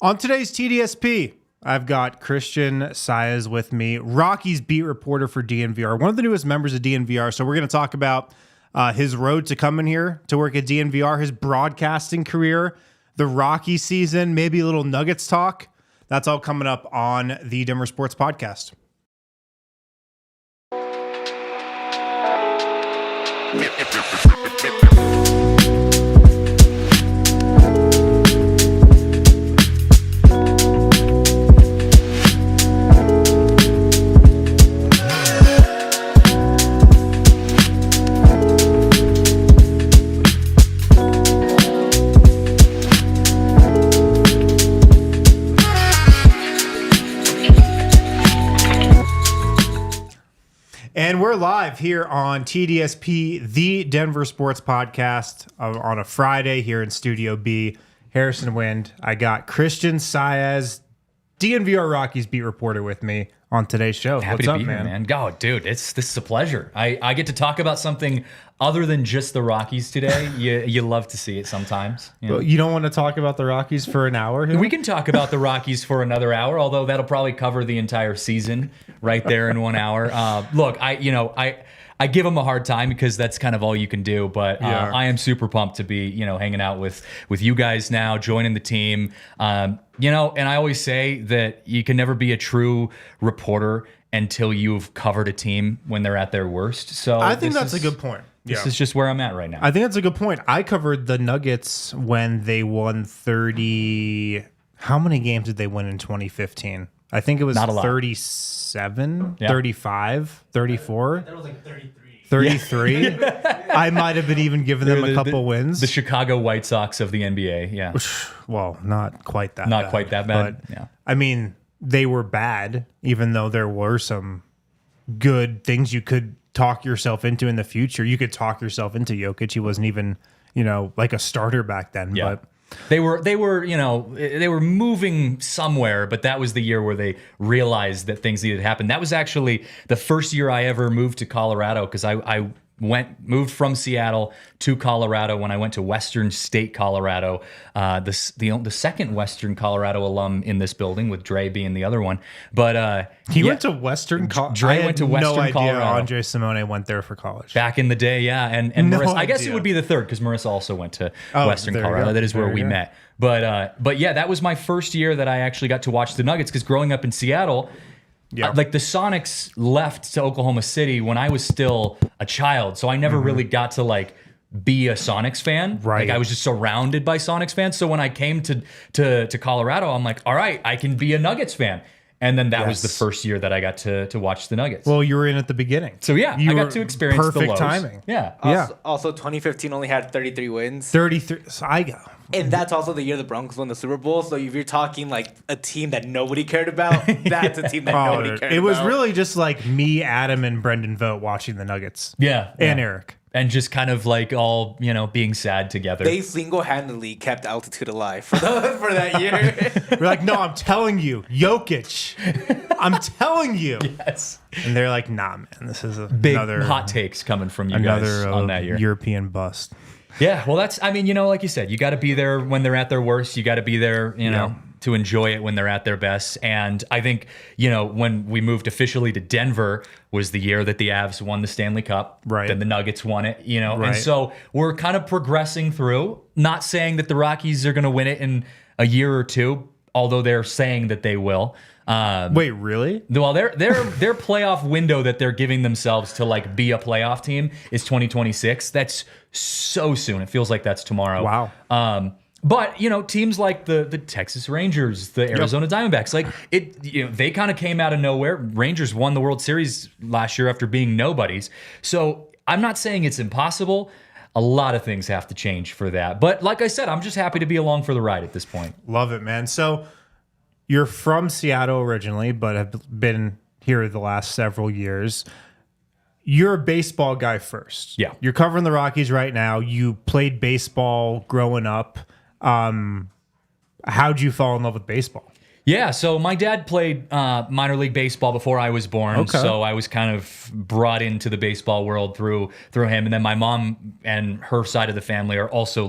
On today's TDSP, I've got Christian Saez with me, Rockies beat reporter for DNVR, one of the newest members of DNVR. So we're going to talk about his road to coming here to work at DNVR, his broadcasting career, the Rocky season, maybe a little Nuggets talk. That's all coming up on the Denver Sports Podcast. And we're live here on TDSP, the Denver Sports Podcast, on a Friday here in Studio B, Harrison Wind. I got Christian Saez, DNVR Rockies beat reporter, with me on today's show. Happy What's to up, be man? here, man. God, dude, this is a pleasure. I get to talk about something other than just the Rockies today. You love to see it sometimes. You know? Well, you don't want to talk about the Rockies for an hour here? We can talk about the Rockies for another hour, although that'll probably cover the entire season right there in 1 hour. Look, I give them a hard time because that's kind of all you can do. But I am super pumped to be, hanging out with you guys now, joining the team. And I always say that you can never be a true reporter until you've covered a team when they're at their worst. So I think that's a good point. This is just where I'm at right now. I think that's a good point. I covered the Nuggets when they won 30. How many games did they win in 2015? I think it was Not a lot. 37, Yeah. 35, 34. That was like 33. 33. I might have been even giving them a couple wins. The Chicago White Sox of the NBA. Yeah. Well, not quite that Not bad. quite that bad. But, Yeah. I mean, they were bad, even though there were some good things you could talk yourself into in the future. You could talk yourself into Jokic. He wasn't even, like a starter back then. Yeah. But They were moving somewhere, but that was the year where they realized that things needed to happen. That was actually the first year I ever moved to Colorado, because I moved from Seattle to Colorado when I went to Western State, Colorado. The second Western Colorado alum in this building, with Dre being the other one. But he went to Western Colorado. Dre went to Western no idea Colorado. Andre Simone went there for college. Back in the day, yeah, and No Marissa, I guess it idea. would be the third, because Marissa also went to Oh, Western there you Colorado. go. That is where There we you go. met. But yeah, that was my first year that I actually got to watch the Nuggets, because growing up in Seattle, Yeah. like the Sonics left to Oklahoma City when I was still a child, so I never really got to be a Sonics fan. Right. Like I was just surrounded by Sonics fans. So when I came to Colorado, I'm like, all right, I can be a Nuggets fan. And then that was the Yes. first year that I got to watch the Nuggets. Well, you were in at the beginning. So yeah, You I got were to experience the perfect lows. timing. Yeah. Yeah. Also, 2015 only had 33 wins. 33. So I go. And that's also the year the Broncos won the Super Bowl. So if you're talking like a team that nobody cared about, that's a team that nobody cared about. It was really just like me, Adam, and Brendan Vogt watching the Nuggets. Yeah. And yeah. Eric. And just kind of all, being sad together. They single-handedly kept altitude alive for that year. We're like, no, I'm telling you, Jokic. I'm telling you. yes. And they're like, nah, man, this is Big another hot takes coming from you another guys on that year. European bust. Yeah. Well, like you said, you got to be there when they're at their worst. You got to be there, to enjoy it when they're at their best. And I think, when we moved officially to Denver was the year that the Avs won the Stanley Cup. Right. Then the Nuggets won it, And Right. so we're kind of progressing through, not saying that the Rockies are going to win it in a year or two, although they're saying that they will. Wait, really? Well, their playoff window that they're giving themselves to be a playoff team is 2026. That's so soon. It feels like that's tomorrow. Wow. But teams like the Texas Rangers, the Arizona Diamondbacks, they kind of came out of nowhere. Rangers won the World Series last year after being nobodies. So I'm not saying it's impossible. A lot of things have to change for that. But like I said, I'm just happy to be along for the ride at this point. Love it, man. So you're from Seattle originally, but have been here the last several years. You're a baseball guy first. Yeah. You're covering the Rockies right now. You played baseball growing up. How'd you fall in love with baseball? Yeah, so my dad played minor league baseball before I was born, Okay. so I was kind of brought into the baseball world through him. And then my mom and her side of the family are also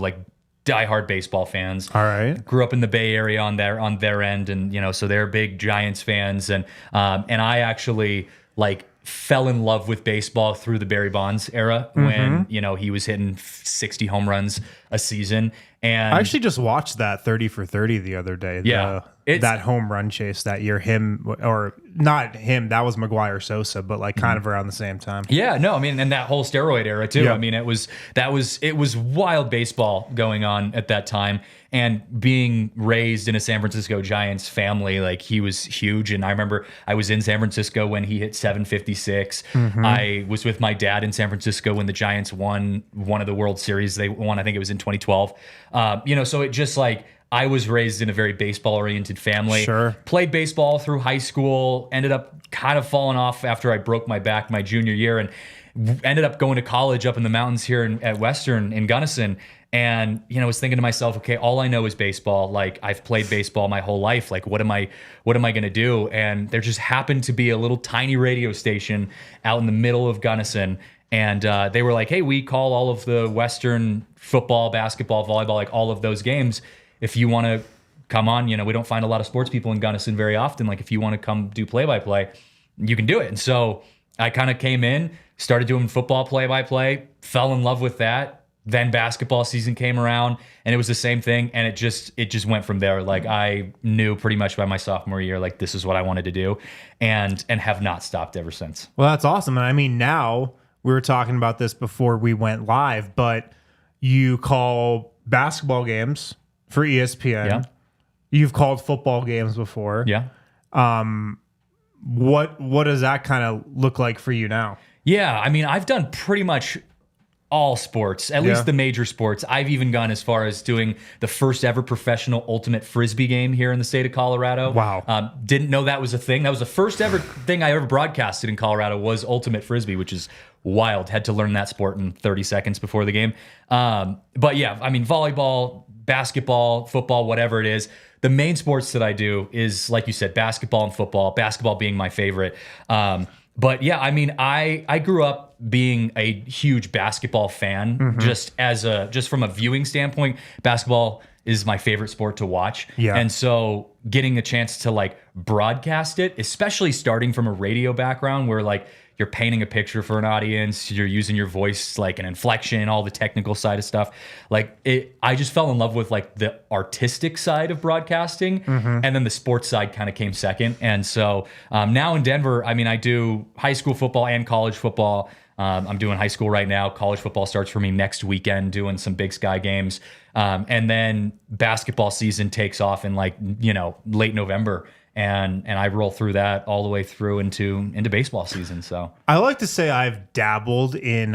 diehard baseball fans. All right. Grew up in the Bay Area on their end, and so they're big Giants fans, and I actually like fell in love with baseball through the Barry Bonds era when he was hitting 60 home runs a season. And I actually just watched that 30 for 30 the other day. Yeah. That home run chase that year, or not him, that was McGuire Sosa, but like kind of around the same time. Yeah, no, I mean, and that whole steroid era too. Yeah. I mean, it was wild baseball going on at that time, and being raised in a San Francisco Giants family, like he was huge. And I remember I was in San Francisco when he hit 756. I was with my dad in San Francisco when the Giants won one of the World Series. They won, I think it was in 2012. So it just like, I was raised in a very baseball-oriented family. Sure. Played baseball through high school, ended up kind of falling off after I broke my back my junior year, and ended up going to college up in the mountains here at Western in Gunnison. And, was thinking to myself, okay, all I know is baseball. Like, I've played baseball my whole life. Like, what am I going to do? And there just happened to be a little tiny radio station out in the middle of Gunnison. And they were like, hey, we call all of the Western football, basketball, volleyball, like all of those games. If you want to come on, we don't find a lot of sports people in Gunnison very often. Like, if you want to come do play-by-play, you can do it. And so I kind of came in, started doing football play-by-play, fell in love with that. Then basketball season came around, and it was the same thing. And it just went from there. Like, I knew pretty much by my sophomore year, like, this is what I wanted to do, and have not stopped ever since. Well, that's awesome. And I mean, now we were talking about this before we went live, but you call basketball games for ESPN. Yeah. You've called football games before. Yeah. What does that kind of look like for you now? Yeah, I mean, I've done pretty much all sports, at least the major sports. I've even gone as far as doing the first ever professional ultimate frisbee game here in the state of Colorado. Wow. Didn't know that was a thing. That was the first ever thing I ever broadcasted in Colorado was ultimate frisbee, which is wild. Had to learn that sport in 30 seconds before the game. But yeah, I mean, volleyball, basketball, football, whatever it is. The main sports that I do is, like you said, basketball and football, basketball being my favorite. But yeah, I mean, I grew up being a huge basketball fan, just from a viewing standpoint. Basketball is my favorite sport to watch. Yeah. And so getting a chance to like broadcast it, especially starting from a radio background where like you're painting a picture for an audience, you're using your voice like an inflection, all the technical side of stuff. Like I just fell in love with like the artistic side of broadcasting, and then the sports side kind of came second. And so now in Denver, I mean, I do high school football and college football. I'm doing high school right now. College football starts for me next weekend, doing some Big Sky games. And then basketball season takes off in like, late November. And I roll through that all the way through into baseball season. So I like to say I've dabbled in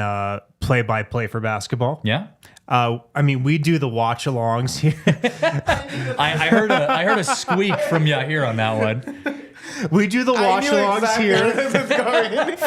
play-by-play for basketball. yeah. I mean, we do the watch-alongs here. I heard a squeak from you here on that one. We do the watch-alongs here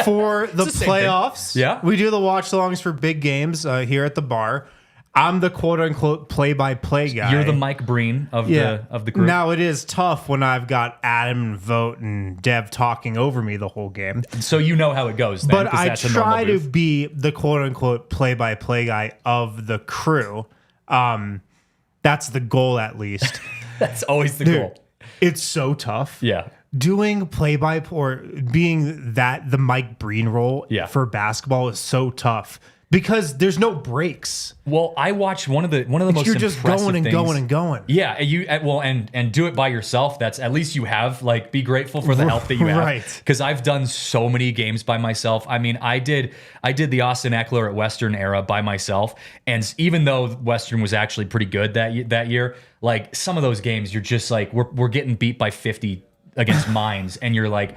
for the It's the same thing. playoffs. Yeah. We do the watch-alongs for big games here at the bar. I'm the quote-unquote play-by-play guy. You're the Mike Breen of the group. Now, it is tough when I've got Adam and Vogt and Dev talking over me the whole game. So you know how it goes then, But 'cause I that's a normal try to booth. be the quote-unquote play-by-play guy of the crew. That's the goal, at least. That's always the Dude, goal. it's so tough. Yeah. Doing play-by or being the Mike Breen role for basketball is so tough because there's no breaks. Well, I watched one of the most You're just impressive going and things. going and going. Yeah, and do it by yourself. That's at least you have like be grateful for the help that you have. Right. Because I've done so many games by myself. I mean, I did the Austin Eckler at Western era by myself, and even though Western was actually pretty good that year, like some of those games, you're just like we're getting beat by 50 against Mines, and you're like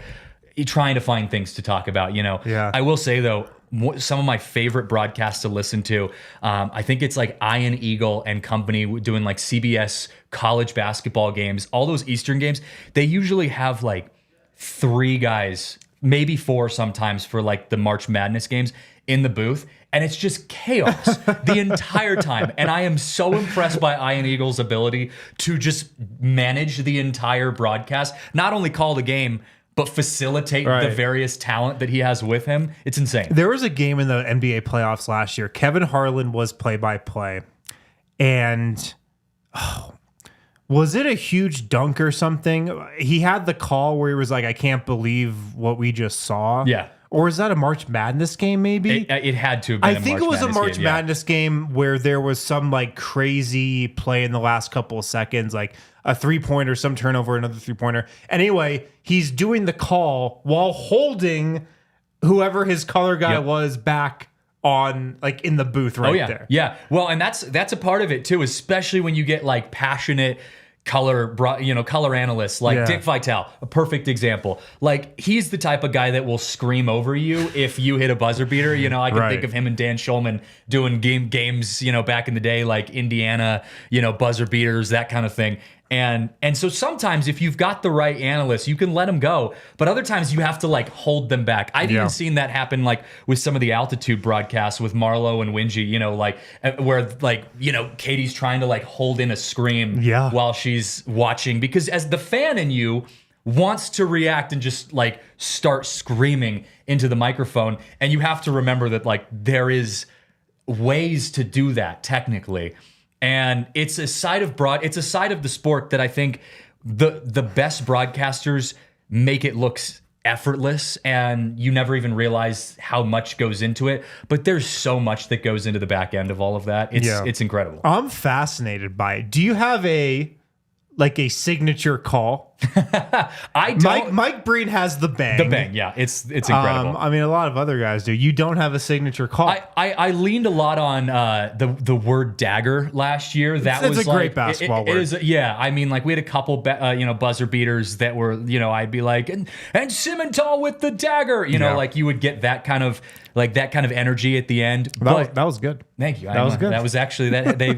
you're trying to find things to talk about. Yeah. I will say though, some of my favorite broadcasts to listen to, I think it's like Ian Eagle and company doing like CBS college basketball games, all those Eastern games. They usually have like 3 guys, maybe 4 sometimes for like the March Madness games in the booth. And it's just chaos the entire time. And I am so impressed by Ian Eagle's ability to just manage the entire broadcast, not only call the game, but facilitate the various talent that he has with him. It's insane. There was a game in the NBA playoffs last year. Kevin Harlan was play-by-play. and was it a huge dunk or something? He had the call where he was like, I can't believe what we just saw. Yeah. Or is that a March Madness game, maybe? It had to have been I think it was a March Madness game where there was some like crazy play in the last couple of seconds, like a 3-pointer, some turnover, another 3-pointer. Anyway, he's doing the call while holding whoever his color guy was back on, like in the booth there. Yeah. Well, and that's a part of it too, especially when you get like passionate color analysts like Dick Vitale, a perfect example. Like, he's the type of guy that will scream over you if you hit a buzzer beater. I can think of him and Dan Schulman doing games, back in the day, like Indiana, buzzer beaters, that kind of thing. And so sometimes if you've got the right analyst, you can let them go. But other times you have to like hold them back. I've even seen that happen like with some of the altitude broadcasts with Marlo and Wingy, where like, Katie's trying to like hold in a scream while she's watching, because as the fan in you wants to react and just like start screaming into the microphone. And you have to remember that like there is ways to do that technically. And it's a side of the sport that I think the best broadcasters make it look effortless, and you never even realize how much goes into it. But there's so much that goes into the back end of all of that. It's incredible. I'm fascinated by it. Do you have a signature call? I don't. Mike Breen has the bang. The bang, yeah. It's incredible. I mean, a lot of other guys do. You don't have a signature call. I leaned a lot on the word dagger last year. It's a great basketball word. I mean, like we had a couple buzzer beaters that were, I'd be like, and Simmental with the dagger. Like you would get that kind of energy at the end. That was good. Thank you. That was good. That was actually that they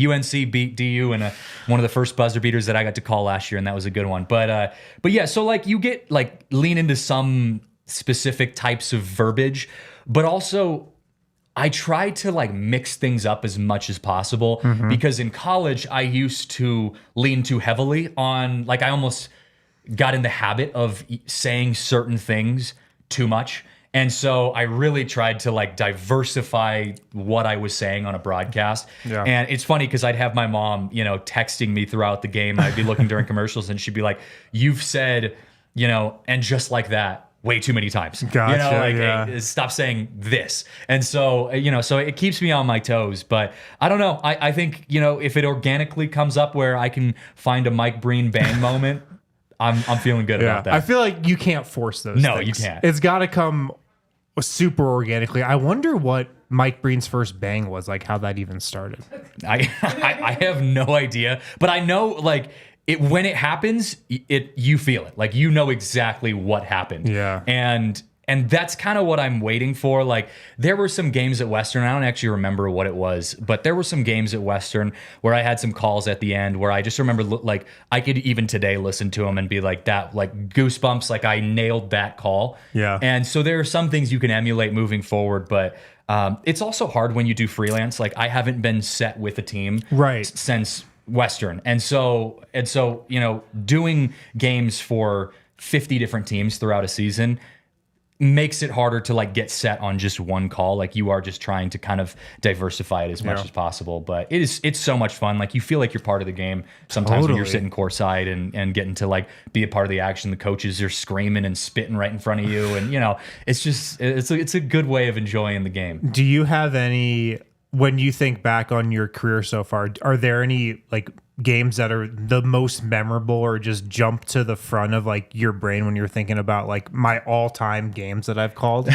UNC beat DU in one of the first buzzer beaters that I got to call last year, and that was a good one. But yeah, so like you get like lean into some specific types of verbiage, but also I try to like mix things up as much as possible, because in college I used to lean too heavily on, like I almost got in the habit of saying certain things too much. And so I really tried to like diversify what I was saying on a broadcast. Yeah. And it's funny because I'd have my mom, texting me throughout the game. I'd be looking during commercials and she'd be like, you've said, and just like that way too many times. Gotcha, hey, stop saying this. And so, so it keeps me on my toes. But I don't know. I think, if it organically comes up where I can find a Mike Breen bang moment, I'm feeling good about that. I feel like you can't force those things. You can't. It's got to come super organically. I wonder what Mike Breen's first bang was, like how that even started. I have no idea, but I know like when it happens, you feel it. Like exactly what happened. Yeah. And that's kind of what I'm waiting for. Like there were some games at Western, I don't actually remember what it was, but there were some games at Western where I had some calls at the end where I just remember like I could even today listen to them and be like that, like goosebumps, like I nailed that call. Yeah. And so there are some things you can emulate moving forward, but it's also hard when you do freelance. Like I haven't been set with a team since Western. And so, doing games for 50 different teams throughout a season makes it harder to like get set on just one call. Like you are just trying to kind of diversify it as much as possible. But it's so much fun. Like you feel like you're part of the game sometimes when you're sitting courtside and getting to like be a part of the action. The coaches are screaming and spitting right in front of you, and it's a good way of enjoying the game. Do you have any, when you think back on your career so far, are there any like games that are the most memorable or just jump to the front of like your brain when you're thinking about like my all-time games that I've called?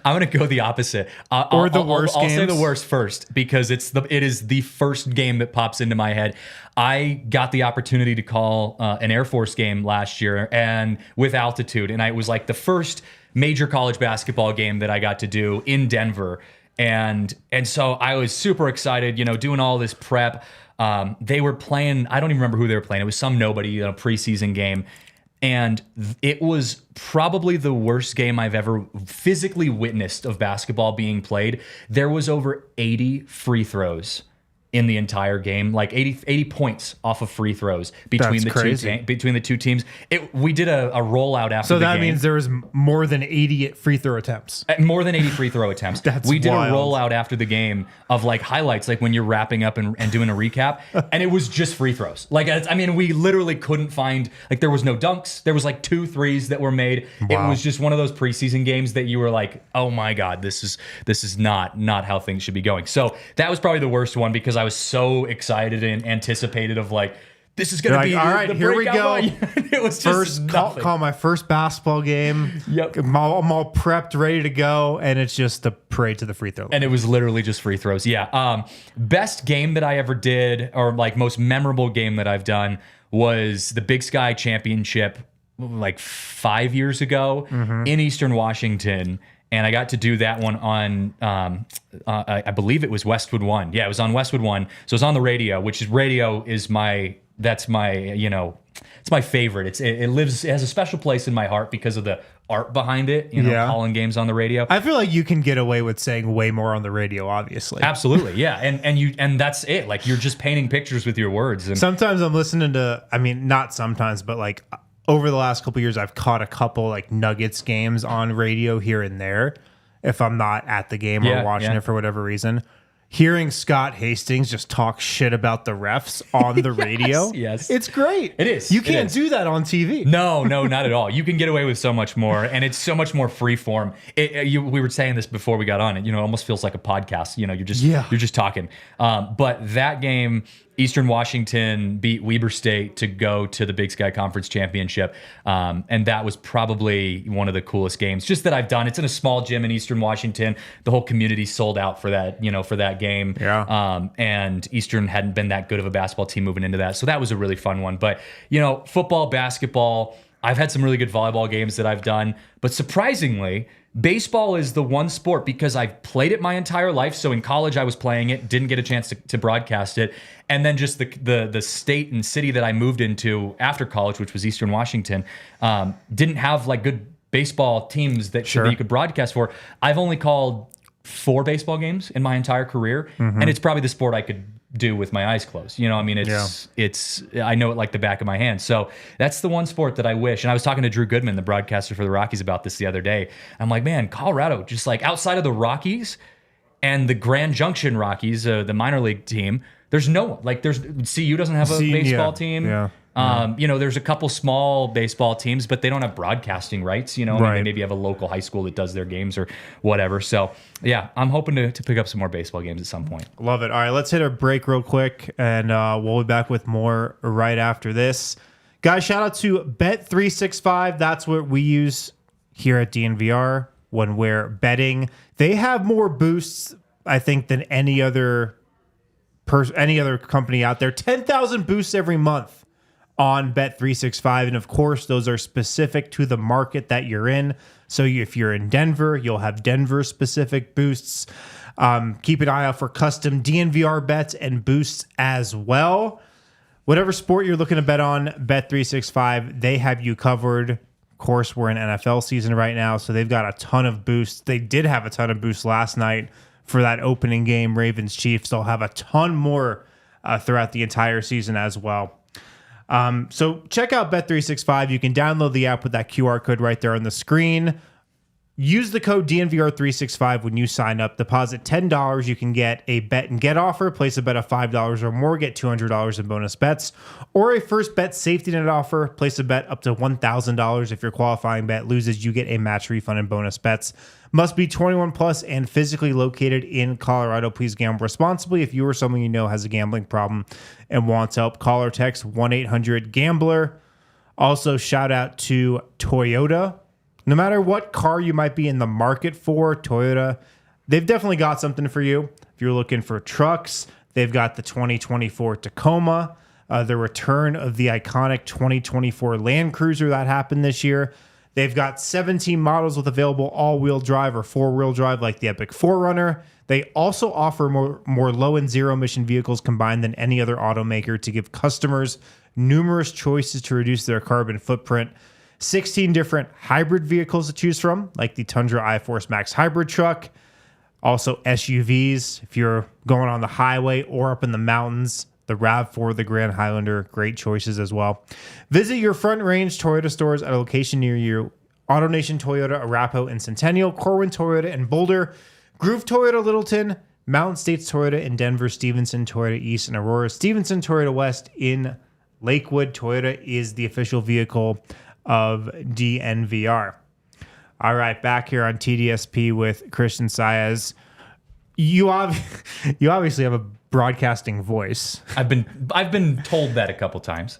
I'm gonna go the opposite. Or the worst I'll games? say the worst first because it is the first game that pops into my head. I got the opportunity to call an Air Force game last year and with altitude, and it was like the first major college basketball game that I got to do in Denver. And so I was super excited, doing all this prep. They were playing, I don't even remember who they were playing. It was some nobody, preseason game. And it was probably the worst game I've ever physically witnessed of basketball being played. There was over 80 free throws in the entire game, like 80 points off of free throws between the two teams. We did a rollout after the game. So that means there was more than 80 free throw attempts. More than 80 free throw attempts. We did a rollout after the game of like highlights, like when you're wrapping up and doing a recap, and it was just free throws. Like, I mean, we literally couldn't find, like, there was no dunks. There was like 2 threes that were made. Wow. It was just one of those preseason games that you were like, oh my God, this is not how things should be going. So that was probably the worst one, because I was so excited and anticipated of like, this is going to be all right, here we go. It was just call my first basketball game. Yep. I'm all prepped, ready to go, and it's just the parade to the free throw. And it was literally just free throws. Yeah. Best game that I ever did, or like most memorable game that I've done, was the Big Sky Championship like 5 years ago in Eastern Washington. And I got to do that one on, I believe it was Westwood One. Yeah, it was on Westwood One. So it's on the radio, which is it's my favorite. It has a special place in my heart because of the art behind it, calling games on the radio. I feel like you can get away with saying way more on the radio, obviously. Absolutely, yeah. And that's it. Like, you're just painting pictures with your words. And sometimes I'm listening to, I mean, not sometimes, but like, over the last couple of years, I've caught a couple like Nuggets games on radio here and there if I'm not at the game or watching it for whatever reason. Hearing Scott Hastings just talk shit about the refs on the radio, yes, it's great. It is. You can't do that on TV. No, not at all. You can get away with so much more, and it's so much more free form. We were saying this before we got on. It almost feels like a podcast. You're just talking. But that game, Eastern Washington beat Weber State to go to the Big Sky Conference Championship. And that was probably one of the coolest games just that I've done. It's in a small gym in Eastern Washington. The whole community sold out for that, for that game. Yeah. And Eastern hadn't been that good of a basketball team moving into that. So that was a really fun one. But, football, basketball, I've had some really good volleyball games that I've done. But surprisingly, baseball is the one sport, because I've played it my entire life. So in college, I was playing it, didn't get a chance to broadcast it. And then just the state and city that I moved into after college, which was Eastern Washington, didn't have like good baseball teams that you could broadcast for. I've only called 4 baseball games in my entire career. And it's probably the sport I could do with my eyes closed. It's I know it like the back of my hand. So that's the one sport that I wish. And I was talking to Drew Goodman, the broadcaster for the Rockies, about this the other day. I'm like, man, Colorado, just like outside of the Rockies and the Grand Junction Rockies, the minor league team, there's no one. Like, CU doesn't have a baseball team. Yeah. There's a couple small baseball teams, but they don't have broadcasting rights. I mean, they maybe have a local high school that does their games or whatever. So, yeah, I'm hoping to pick up some more baseball games at some point. Love it. All right, let's hit a break real quick, and we'll be back with more right after this. Guys, shout out to Bet365. That's what we use here at DNVR when we're betting. They have more boosts, I think, than any other company out there. 10,000 boosts every month on Bet365. And of course, those are specific to the market that you're in. So if you're in Denver, you'll have Denver specific boosts. Keep an eye out for custom DNVR bets and boosts as well. Whatever sport you're looking to bet on, Bet365, they have you covered. Of course, we're in NFL season right now, so they've got a ton of boosts. They did have a ton of boosts last night for that opening game, Ravens-Chiefs. They'll have a ton more throughout the entire season as well. So check out Bet365. You can download the app with that QR code right there on the screen. Use the code DNVR365 when you sign up. Deposit $10. You can get a bet and get offer. Place a bet of $5 or more. Get $200 in bonus bets. Or a first bet safety net offer. Place a bet up to $1,000. If your qualifying bet loses, you get a match refund and bonus bets. Must be 21 plus and physically located in Colorado. Please gamble responsibly. If you or someone you know has a gambling problem and wants help, call or text 1-800-GAMBLER. Also, shout out to Toyota. No matter what car you might be in the market for, Toyota, they've definitely got something for you. If you're looking for trucks, they've got the 2024 Tacoma, the return of the iconic 2024 Land Cruiser that happened this year. They've got 17 models with available all-wheel drive or four-wheel drive like the Epic 4Runner. They also offer more low and zero-emission vehicles combined than any other automaker to give customers numerous choices to reduce their carbon footprint. 16 different hybrid vehicles to choose from, like the Tundra iForce Max hybrid truck. Also SUVs, if you're going on the highway or up in the mountains, the RAV4, the Grand Highlander, great choices as well. Visit your Front Range Toyota stores at a location near you. AutoNation Toyota, Arapahoe and Centennial, Corwin Toyota in Boulder, Groove Toyota Littleton, Mountain States Toyota in Denver, Stevenson Toyota East and Aurora, Stevenson Toyota West in Lakewood. Toyota is the official vehicle of DNVR. All right, back here on TDSP with Christian Saez. You obviously have a broadcasting voice. I've been told that a couple times.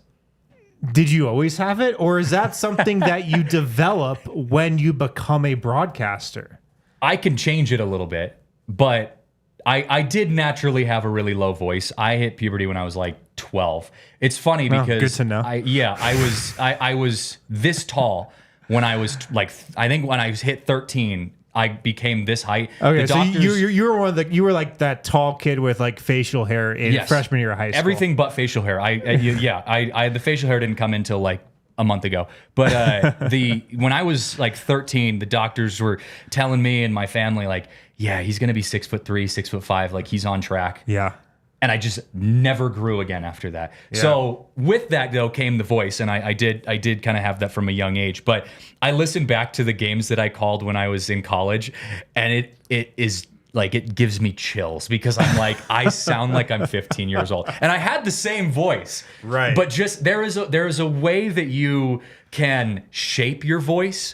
Did you always have it, or is that something that you develop when you become a broadcaster? I can change it a little bit, but I did naturally have a really low voice. I hit puberty when I was like 12. It's funny because good to know. I was this tall when I was like, I think when I hit 13, I became this height. Okay, so you were one of you were like that tall kid with like facial hair in freshman year of high school. Everything but facial hair. The facial hair didn't come until like a month ago. But when I was like 13, the doctors were telling me and my family like, yeah, he's gonna be 6'3", 6'5", like he's on track. Yeah. And I just never grew again after that. Yeah. So with that though came the voice, and I did kind of have that from a young age. But I listened back to the games that I called when I was in college, and it is like it gives me chills because I'm like I sound like I'm 15 years old, and I had the same voice, right? But just there is a way that you can shape your voice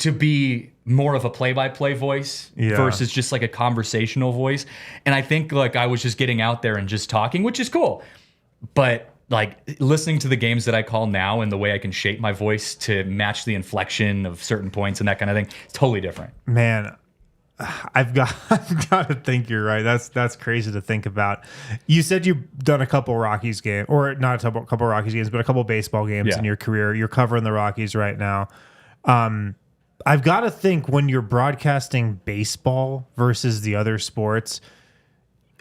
to be more of a play-by-play voice versus just like a conversational voice. And I think like I was just getting out there and just talking, which is cool. But like listening to the games that I call now and the way I can shape my voice to match the inflection of certain points and that kind of thing, it's totally different. Man, I've got to think you're right. That's crazy to think about. You said you've done a couple Rockies games, or not a couple Rockies games, but a couple baseball games in your career. You're covering the Rockies right now. I've got to think when you're broadcasting baseball versus the other sports,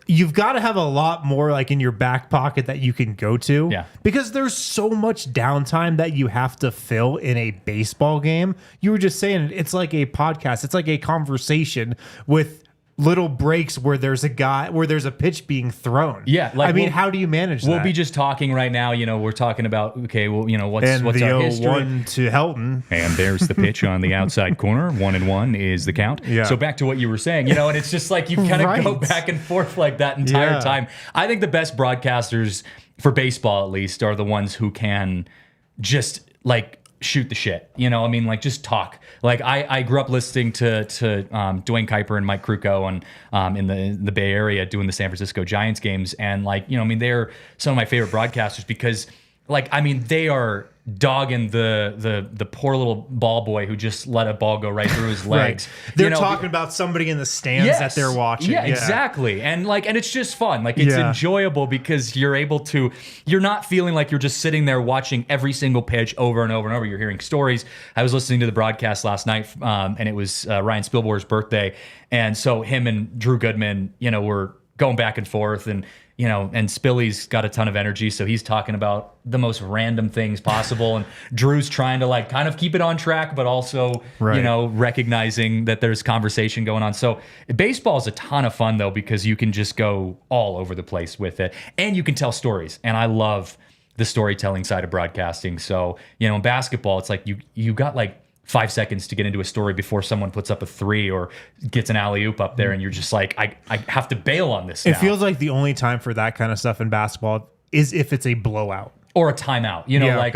you've got to have a lot more like in your back pocket that you can go to. Yeah. Because there's so much downtime that you have to fill in a baseball game. You were just saying it's like a podcast. It's like a conversation with little breaks where there's a pitch being thrown. Yeah, like I mean, how do you manage that? We'll be just talking right now. You know, we're talking about what's and what's the our history. 0-1 to Helton, and there's the pitch on the outside corner. 1-1 is the count. Yeah. So back to what you were saying, and it's just like you kind of go back and forth like that entire time. I think the best broadcasters for baseball, at least, are the ones who can just like shoot the shit, like just talk. Like I grew up listening to Dwayne Kuiper and Mike Krukow and in the Bay Area doing the San Francisco Giants games, and they're some of my favorite broadcasters because they are dogging the poor little ball boy who just let a ball go right through his legs. Right. They're talking about somebody in the stands that they're watching. Yeah, exactly. And it's just fun. Like it's enjoyable because you're not feeling like you're just sitting there watching every single pitch over and over and over. You're hearing stories. I was listening to the broadcast last night, and it was Ryan Spielborg's birthday. And so him and Drew Goodman, were going back and forth, and Spilly's got a ton of energy, so he's talking about the most random things possible, and Drew's trying to kind of keep it on track, but also recognizing that there's conversation going on. So baseball is a ton of fun though, because you can just go all over the place with it, and you can tell stories, and I love the storytelling side of broadcasting. So in basketball, it's like you got 5 seconds to get into a story before someone puts up a 3 or gets an alley-oop up there, and you're just like, I have to bail on this now. It feels like the only time for that kind of stuff in basketball is if it's a blowout. Or a timeout.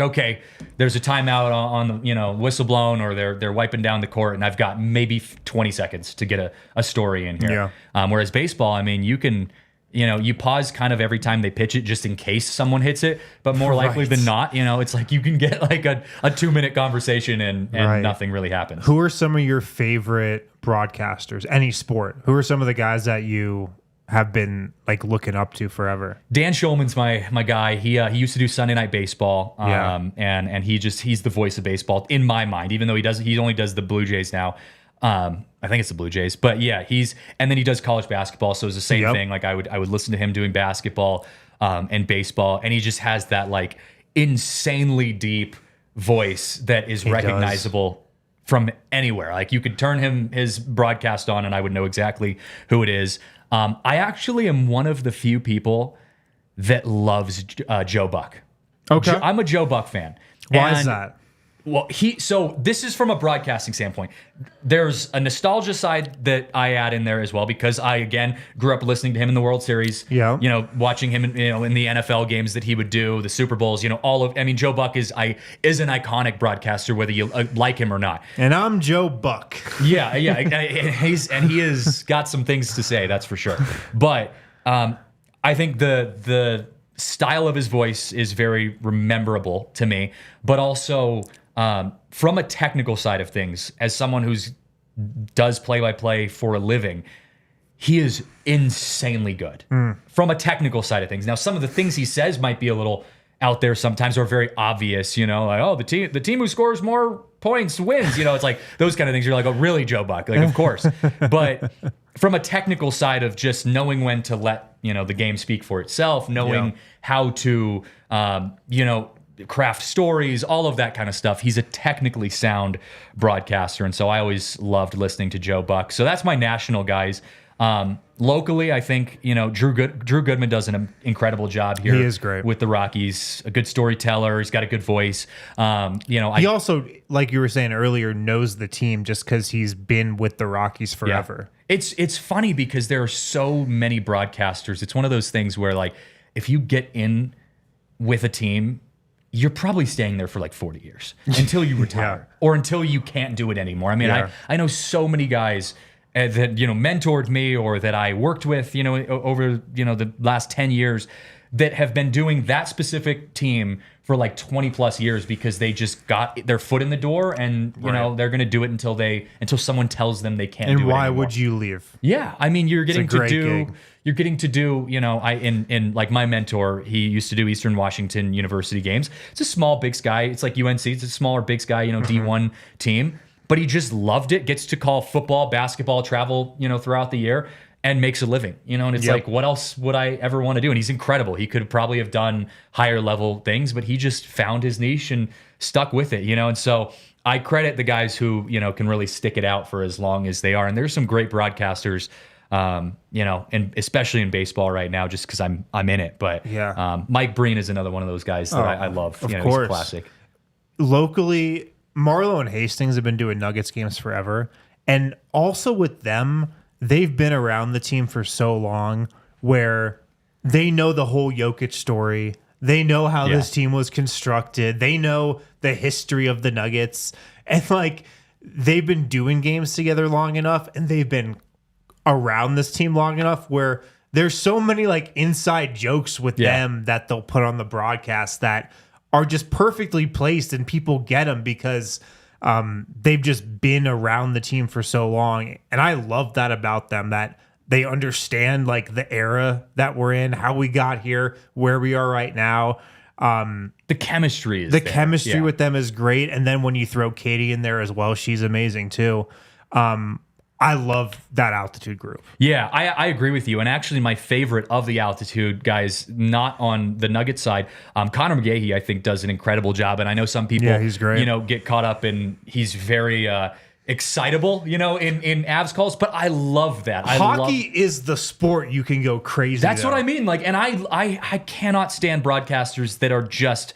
Okay, there's a timeout on whistle blown, or they're wiping down the court, and I've got maybe 20 seconds to get a story in here. Yeah. Whereas baseball, you can... you pause kind of every time they pitch it just in case someone hits it, but more likely than not, it's like you can get a 2-minute conversation and nothing really happens. Who are some of your favorite broadcasters, any sport? Who are some of the guys that you have been looking up to forever? Dan Schulman's my guy. He used to do Sunday Night Baseball, and he's the voice of baseball in my mind, even though he only does the Blue Jays now. I think it's the Blue Jays, but and then he does college basketball, so it's the same thing. I would listen to him doing basketball and baseball, and he just has that insanely deep voice that is recognizable from anywhere. Like you could turn his broadcast on and I would know exactly who it is. I actually am one of the few people that loves Joe Buck. Okay. I'm a Joe Buck fan. Why is that? Well, so this is from a broadcasting standpoint. There's a nostalgia side that I add in there as well because I again grew up listening to him in the World Series. Yeah. You know, watching him in the NFL games that he would do, the Super Bowls. You know, Joe Buck is an iconic broadcaster, whether you like him or not. And I'm Joe Buck. Yeah, and he has got some things to say, that's for sure. But I think the style of his voice is very rememberable to me, but also from a technical side of things, as someone who's does play-by-play for a living, he is insanely good from a technical side of things. Now, some of the things he says might be a little out there sometimes, or very obvious, you know, like, oh, the team who scores more points wins. You know, it's like those kind of things. You're like, oh, really, Joe Buck? Like, of course. But from a technical side of just knowing when to let, you know, the game speak for itself, knowing how to, you know, craft stories, all of that kind of stuff. He's a technically sound broadcaster. And so I always loved listening to Joe Buck. So that's my national guys. Locally, I think, you know, Drew Goodman does an incredible job here. He is great with the Rockies. A good storyteller. He's got a good voice. You know, he also, like you were saying earlier, knows the team just because he's been with the Rockies forever. Yeah. It's funny because there are so many broadcasters. It's one of those things where, like, if you get in with a team, you're probably staying there for like 40 years until you retire or until you can't do it anymore. I mean, I know so many guys that, you know, mentored me or that I worked with, you know, over, you know, the last 10 years that have been doing that specific team for like 20 plus years because they just got their foot in the door and, you know, they're going to do it until someone tells them they can't do it anymore. And why would you leave? Yeah. I mean, you're getting to do, you know, in like my mentor, he used to do Eastern Washington University games. It's a small Big Sky. It's like UNC. It's a smaller Big Sky, you know, D1 team. But he just loved it, gets to call football, basketball, travel, you know, throughout the year and makes a living, you know, and it's like, what else would I ever want to do? And he's incredible. He could probably have done higher level things, but he just found his niche and stuck with it, you know? And so I credit the guys who, you know, can really stick it out for as long as they are. And there's some great broadcasters, you know, and especially in baseball right now, just because I'm in it. But Mike Breen is another one of those guys that I love. Of course. He's a classic. Locally, Marlo and Hastings have been doing Nuggets games forever. And also with them, they've been around the team for so long where they know the whole Jokic story. They know how this team was constructed. They know the history of the Nuggets. And like they've been doing games together long enough and they've been around this team long enough where there's so many like inside jokes with them that they'll put on the broadcast that are just perfectly placed and people get them because they've just been around the team for so long. And I love that about them, that they understand like the era that we're in, how we got here, where we are right now. The chemistry is chemistry with them is great. And then when you throw Katie in there as well, she's amazing too. I love that Altitude group. Yeah, I agree with you. And actually, my favorite of the Altitude guys, not on the Nugget side, Connor McGahey, I think, does an incredible job. And I know some people, he's great. You know, get caught up in he's very excitable, you know, in Avs calls. But I love that. Hockey is the sport you can go crazy. That's what I mean. Like, and I cannot stand broadcasters that are just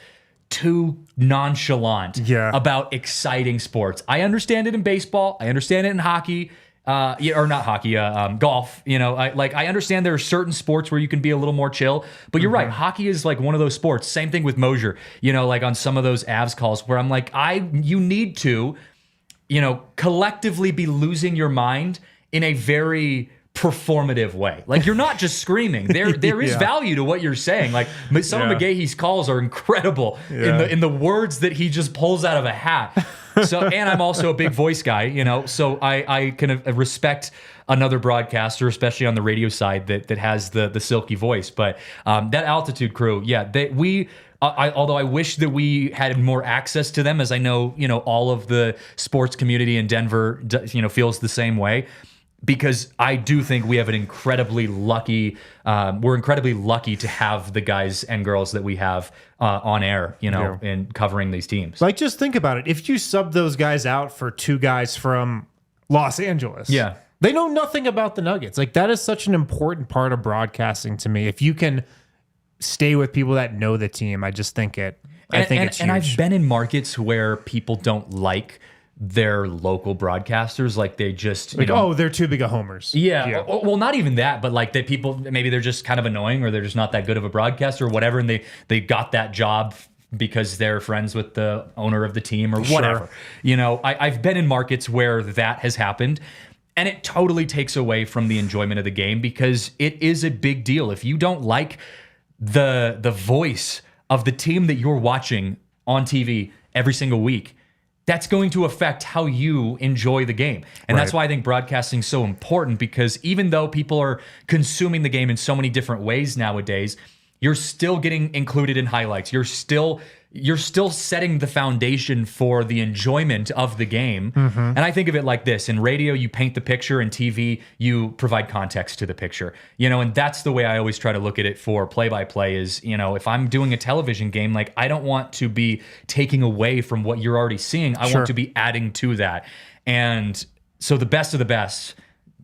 too nonchalant about exciting sports. I understand it in baseball. I understand it in hockey. Or not hockey, golf. You know, I understand there are certain sports where you can be a little more chill, but you're right. Hockey is like one of those sports. Same thing with Mosier. You know, like on some of those Avs calls where I'm like, you need to, you know, collectively be losing your mind in a very performative way. Like you're not just screaming. There is value to what you're saying. Like some of McGahee's calls are incredible in the words that he just pulls out of a hat. So, and I'm also a big voice guy, you know, so I can respect another broadcaster, especially on the radio side that has the silky voice. But that Altitude crew, although I wish that we had more access to them, as I know, you know, all of the sports community in Denver, you know, feels the same way. because I do think we have an incredibly lucky, we're incredibly lucky to have the guys and girls that we have on air, and covering these teams. Like, just think about it. If you sub those guys out for two guys from Los Angeles, they know nothing about the Nuggets. Like, that is such an important part of broadcasting to me. If you can stay with people that know the team, I just think it's huge. And I've been in markets where people don't like their local broadcasters, like they just they're too big of homers. Yeah. Well, not even that, but like people maybe they're just kind of annoying, or they're just not that good of a broadcaster or whatever, and they got that job because they're friends with the owner of the team or whatever. I've been in markets where that has happened, and it totally takes away from the enjoyment of the game, because it is a big deal. If you don't like the voice of the team that you're watching on TV every single week, that's going to affect how you enjoy the game. And that's why I think broadcasting is so important, because even though people are consuming the game in so many different ways nowadays, you're still getting included in highlights. You're still setting the foundation for the enjoyment of the game. And I think of it like this: in radio, you paint the picture; in TV, you provide context to the picture. And that's the way I always try to look at it for play-by-play is, if I'm doing a television game, like, I don't want to be taking away from what you're already seeing. I want to be adding to that. And so the best of the best,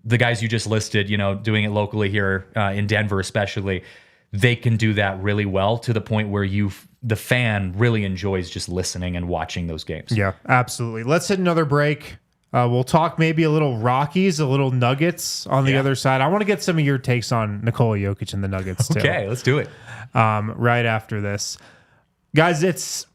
the guys you just listed, doing it locally here in Denver especially, they can do that really well, to the point where the fan really enjoys just listening and watching those games. Yeah, absolutely. Let's hit another break. We'll talk maybe a little Rockies, a little Nuggets on the other side. I want to get some of your takes on Nikola Jokic and the Nuggets too. Okay, let's do it. Right after this. Guys,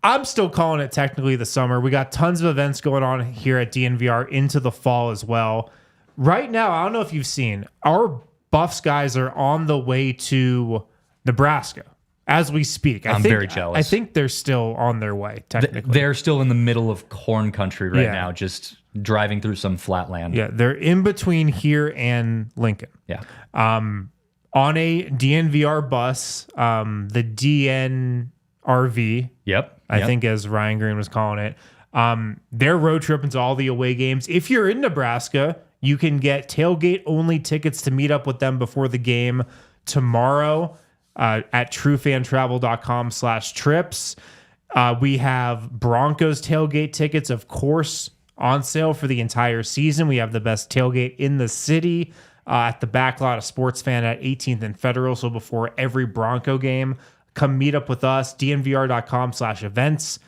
I'm still calling it technically the summer. We got tons of events going on here at DNVR into the fall as well. Right now, I don't know if you've seen, our Buffs guys are on the way to Nebraska as we speak. I'm very jealous. I think they're still on their way, technically. They're still in the middle of corn country right now, just driving through some flat land. Yeah, they're in between here and Lincoln. Yeah. On a DNVR bus, the DNRV. I think, as Ryan Green was calling it. They're road tripping to all the away games. If you're in Nebraska, you can get tailgate-only tickets to meet up with them before the game tomorrow at truefantravel.com/trips. We have Broncos tailgate tickets, of course, on sale for the entire season. We have the best tailgate in the city at the backlot of Sports Fan at 18th and Federal. So before every Bronco game, come meet up with us, dnvr.com/events.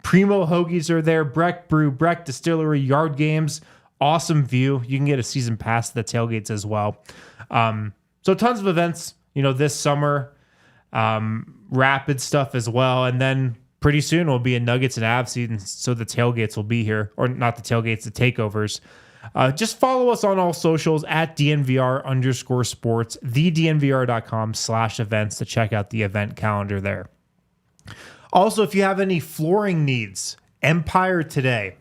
Primo Hoagies are there, Breck Brew, Breck Distillery, Yard Games. Awesome view. You can get a season pass to the tailgates as well. So tons of events, this summer. Rapid stuff as well. And then pretty soon will be a Nuggets and Avs season, so the tailgates will be here. Or not the tailgates, the takeovers. Just follow us on all socials at DNVR_sports, thednvr.com/events to check out the event calendar there. Also, if you have any flooring needs, Empire Today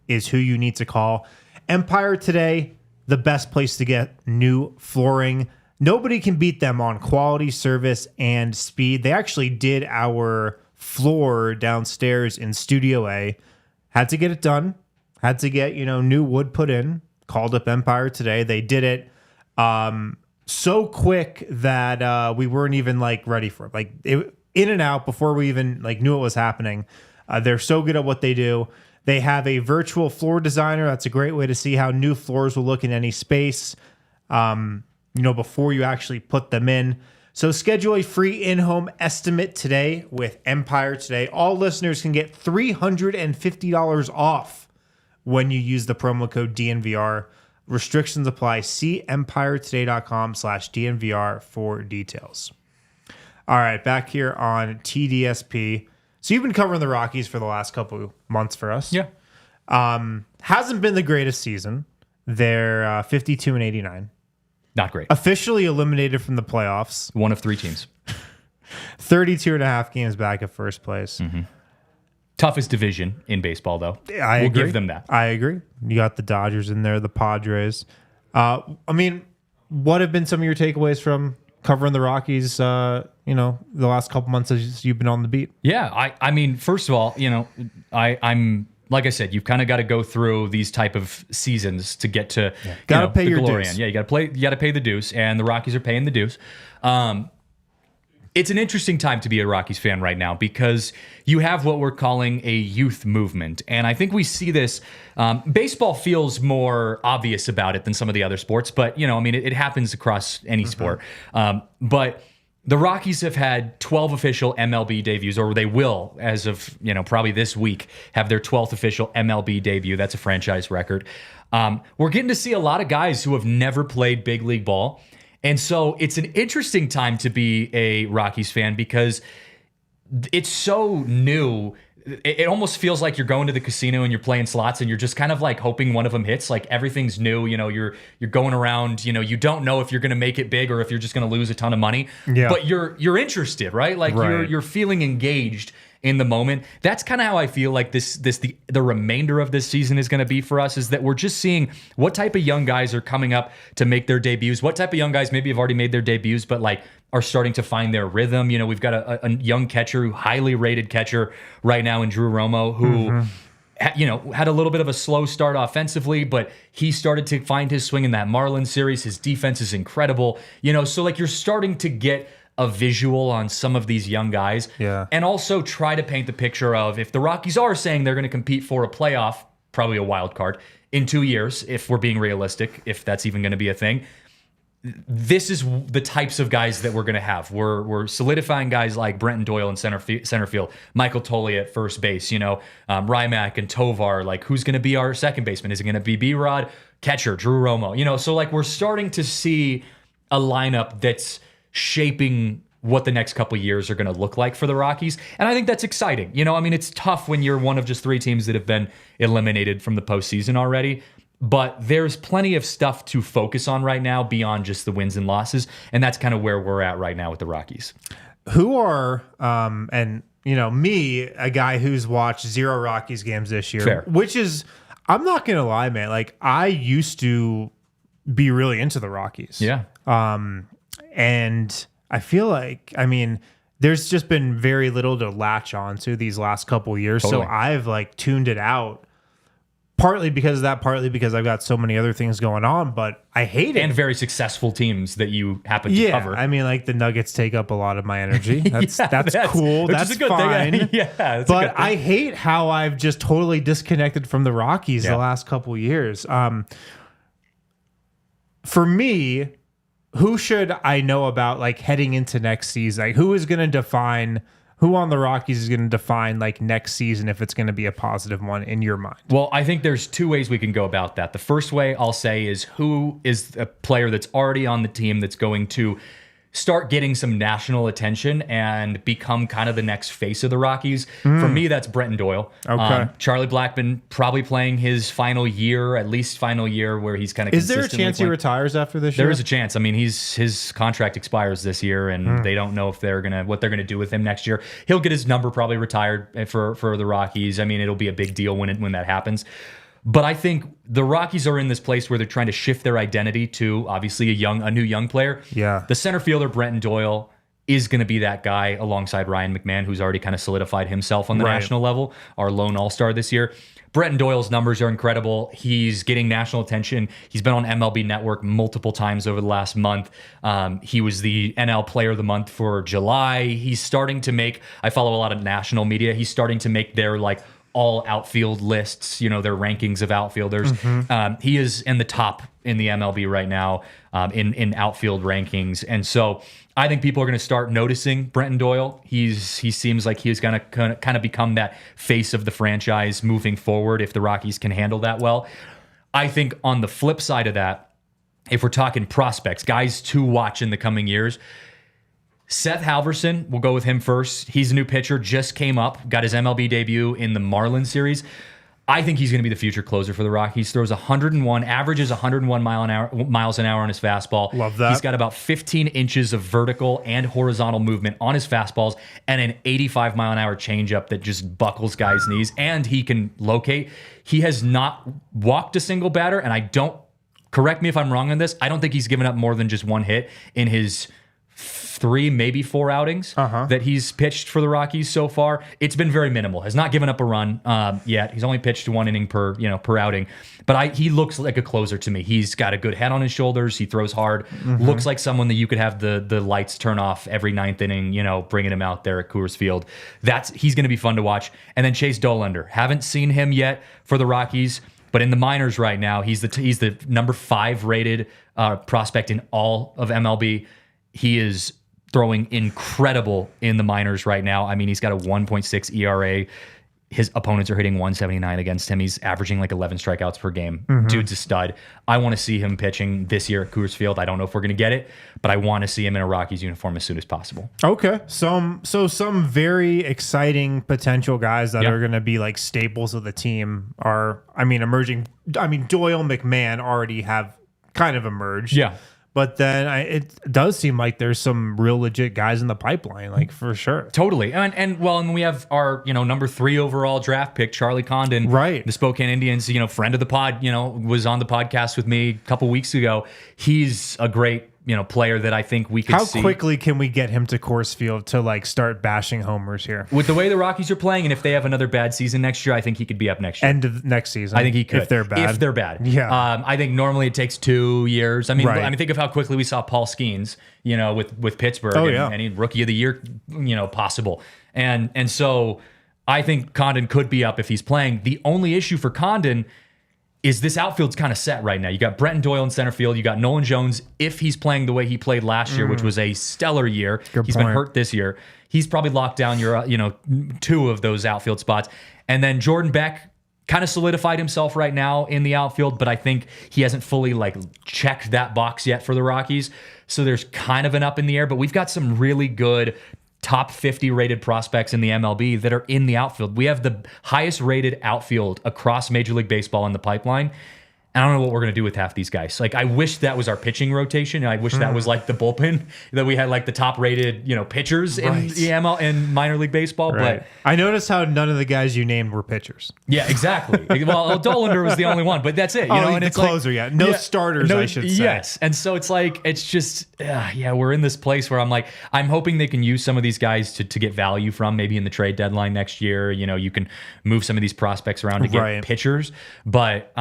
is who you need to call. Empire Today, the best place to get new flooring. Nobody can beat them on quality, service, and speed. They actually did our floor downstairs in Studio A. Had to get it done. Had to get, new wood put in. Called up Empire Today. They did it so quick that we weren't even ready for it. In and out before we even knew what was happening. They're so good at what they do. They have a virtual floor designer. That's a great way to see how new floors will look in any space, before you actually put them in. So schedule a free in-home estimate today with Empire Today. All listeners can get $350 off when you use the promo code DNVR. Restrictions apply. See empiretoday.com/DNVR for details. All right, back here on TDSP. So you've been covering the Rockies for the last couple months for us. Yeah. Hasn't been the greatest season. They're 52-89. Not great. Officially eliminated from the playoffs. One of 3 teams. 32.5 games back at first place. Mm-hmm. Toughest division in baseball, though. I agree. We'll give them that. I agree. You got the Dodgers in there, the Padres. What have been some of your takeaways from covering the Rockies, the last couple months as you've been on the beat? Yeah, I mean, first of all, I'm like I said, you've kind of got to go through these type of seasons to get to gotta pay the your glory dues. end. Yeah, you got to pay the dues, and the Rockies are paying the dues. It's an interesting time to be a Rockies fan right now because you have what we're calling a youth movement. And I think we see this. Baseball feels more obvious about it than some of the other sports, but, it happens across any sport. But the Rockies have had 12 official MLB debuts, or they will, as of, probably this week, have their 12th official MLB debut. That's a franchise record. We're getting to see a lot of guys who have never played big league ball. And so it's an interesting time to be a Rockies fan because it's so new. It almost feels like you're going to the casino and you're playing slots and you're just kind of like hoping one of them hits. Like everything's new. You're going around. You don't know if you're going to make it big or if you're just going to lose a ton of money. Yeah. But you're interested, right? Like you're feeling engaged in the moment. That's kind of how I feel like the remainder of this season is going to be for us, is that we're just seeing what type of young guys are coming up to make their debuts, what type of young guys maybe have already made their debuts, but like are starting to find their rhythm. We've got a young catcher, highly rated catcher right now in Drew Romo, who had a little bit of a slow start offensively, but he started to find his swing in that Marlins series. His defense is incredible. So like you're starting to get a visual on some of these young guys, and also try to paint the picture of if the Rockies are saying they're going to compete for a playoff, probably a wild card, in 2 years, if we're being realistic, if that's even going to be a thing. This is the types of guys that we're going to have. We're solidifying guys like Brenton Doyle in center field, Michael Tolley at first base, Rymack and Tovar. Like, who's going to be our second baseman? Is it going to be B-Rod? Catcher, Drew Romo. So like we're starting to see a lineup that's shaping what the next couple of years are going to look like for the Rockies. And I think that's exciting. It's tough when you're one of just 3 teams that have been eliminated from the postseason already. But there's plenty of stuff to focus on right now beyond just the wins and losses. And that's kind of where we're at right now with the Rockies. Who are, me, a guy who's watched 0 Rockies games this year, Fair. Which is, I'm not going to lie, man. Like, I used to be really into the Rockies. Yeah. And I feel like, there's just been very little to latch on to these last couple of years. Totally. So I've like tuned it out. Partly because of that, partly because I've got so many other things going on, but I hate it. And very successful teams that you happen to cover. Like the Nuggets take up a lot of my energy. That's cool. That's a good fine. Thing. Yeah, but I hate how I've just totally disconnected from the Rockies the last couple of years. For me, who should I know about like heading into next season? Like who on the Rockies is going to define like next season if it's going to be a positive one in your mind? Well, I think there's 2 ways we can go about that. The first way I'll say is who is a player that's already on the team that's going to start getting some national attention and become kind of the next face of the Rockies. For me, that's Brenton Doyle. Okay. Charlie Blackmon probably playing his final year, at least final year, where he's kind of Is there a chance he retires after this year? There is a chance. His contract expires this year, and they don't know if what they're gonna do with him next year. He'll get his number probably retired for the Rockies. It'll be a big deal when that happens. But I think the Rockies are in this place where they're trying to shift their identity to obviously a new young player. Yeah. The center fielder, Brenton Doyle, is going to be that guy alongside Ryan McMahon, who's already kind of solidified himself on the national level, our lone all-star this year. Brenton Doyle's numbers are incredible. He's getting national attention. He's been on MLB Network multiple times over the last month. He was the NL Player of the Month for July. He's starting to I follow a lot of national media. He's starting to make their all outfield lists, their rankings of outfielders. He is in the top in the MLB right now in outfield rankings. And so I think people are going to start noticing Brenton Doyle. He seems like he's going to kind of become that face of the franchise moving forward if the Rockies can handle that well. I think on the flip side of that, if we're talking prospects, guys to watch in the coming years, Seth Halverson, we'll go with him first. He's a new pitcher, just came up, got his MLB debut in the Marlins series. I think he's going to be the future closer for the Rockies. Throws 101, averages 101 miles an hour on his fastball. Love that. He's got about 15 inches of vertical and horizontal movement on his fastballs and an 85 mile an hour changeup that just buckles guys' knees. And he can locate. He has not walked a single batter, and correct me if I'm wrong on this, I don't think he's given up more than just one hit in his 3, maybe 4 outings that he's pitched for the Rockies so far. It's been very minimal. Has not given up a run yet. He's only pitched 1 inning per outing. But he looks like a closer to me. He's got a good head on his shoulders. He throws hard. Looks like someone that you could have the lights turn off every 9th inning, bringing him out there at Coors Field. He's going to be fun to watch. And then Chase Dollander. Haven't seen him yet for the Rockies, but in the minors right now, he's the number 5 rated prospect in all of MLB. He is throwing incredible in the minors right now. I mean, he's got a 1.6 ERA. His opponents are hitting 179 against him. He's averaging like 11 strikeouts per game. Dude's a stud. I want to see him pitching this year at Coors Field. I don't know if we're going to get it, but I want to see him in a Rockies uniform as soon as possible. Okay. Some very exciting potential guys that are going to be like staples of the team are, emerging. Doyle, McMahon already have kind of emerged. Yeah. But then it does seem like there's some real legit guys in the pipeline, like for sure. Totally. And we have our, number 3 overall draft pick, Charlie Condon. Right. The Spokane Indians, friend of the pod, was on the podcast with me a couple weeks ago. He's a great, player that I think we could see. How quickly can we get him to Coors Field to like start bashing homers here? With the way the Rockies are playing, and if they have another bad season next year, I think he could be up next year. End of next season. I think he could. If they're bad. Yeah. I think normally it takes 2 years. Right. Think of how quickly we saw Paul Skeens, with Pittsburgh and he rookie of the year, possible. And so I think Condon could be up if he's playing. The only issue for Condon is this outfield's kind of set right now. You got Brenton Doyle in center field. You got Nolan Jones, if he's playing the way he played last year, which was a stellar year. He's been hurt this year. He's probably locked down your 2 of those outfield spots. And then Jordan Beck kind of solidified himself right now in the outfield, but I think he hasn't fully checked that box yet for the Rockies. So there's kind of an up in the air, but we've got some really good top 50 rated prospects in the MLB that are in the outfield. We have the highest rated outfield across Major League Baseball in the pipeline. I don't know what we're going to do with half these guys. I wish that was our pitching rotation. I wish that was the bullpen, that we had the top rated, pitchers in the ML in minor league baseball. Right. But I noticed how none of the guys you named were pitchers. Yeah, exactly. Well, Dollander was the only one, but that's it. And it's closer, no starters, I should say. Yes, and so it's just, we're in this place where I'm hoping they can use some of these guys to get value from, maybe in the trade deadline next year. You can move some of these prospects around to get pitchers, but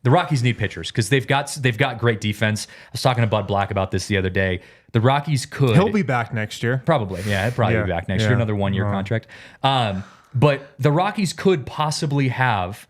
the Rockies need pitchers because they've got great defense. I was talking to Bud Black about this the other day. The Rockies could. He'll be back next year. Probably. Yeah, he'll probably be back next year. Another 1-year contract. But the Rockies could possibly have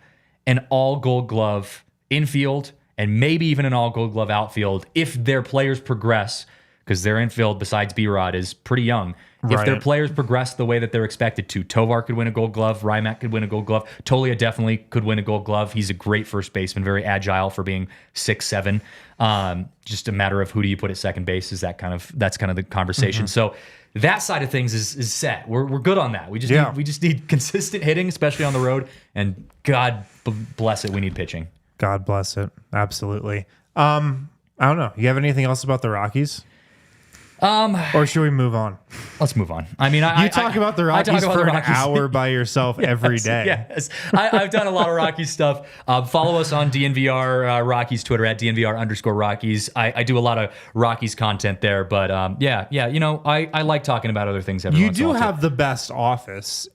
an all Gold Glove infield and maybe even an all Gold Glove outfield if their players progress, because their infield, besides B-Rod, is pretty young. If their players progress the way that they're expected to, Tovar could win a Gold Glove, Rymack could win a Gold Glove, Tolia definitely could win a Gold Glove. He's a great first baseman, very agile for being 6'7". Just a matter of who do you put at second base is that's kind of the conversation. So that side of things is set. We're good on that. We just need consistent hitting, especially on the road. And God bless it, we need pitching. God bless it. Absolutely. I don't know. You have anything else about the Rockies? Or should we move on? Let's move on. You talk about the Rockies for an hour by yourself every day. Yes, I've done a lot of Rockies stuff. Follow us on DNVR Rockies Twitter at DNVR_Rockies. I do a lot of Rockies content there, but I like talking about other things every once in a while. You do have the best office.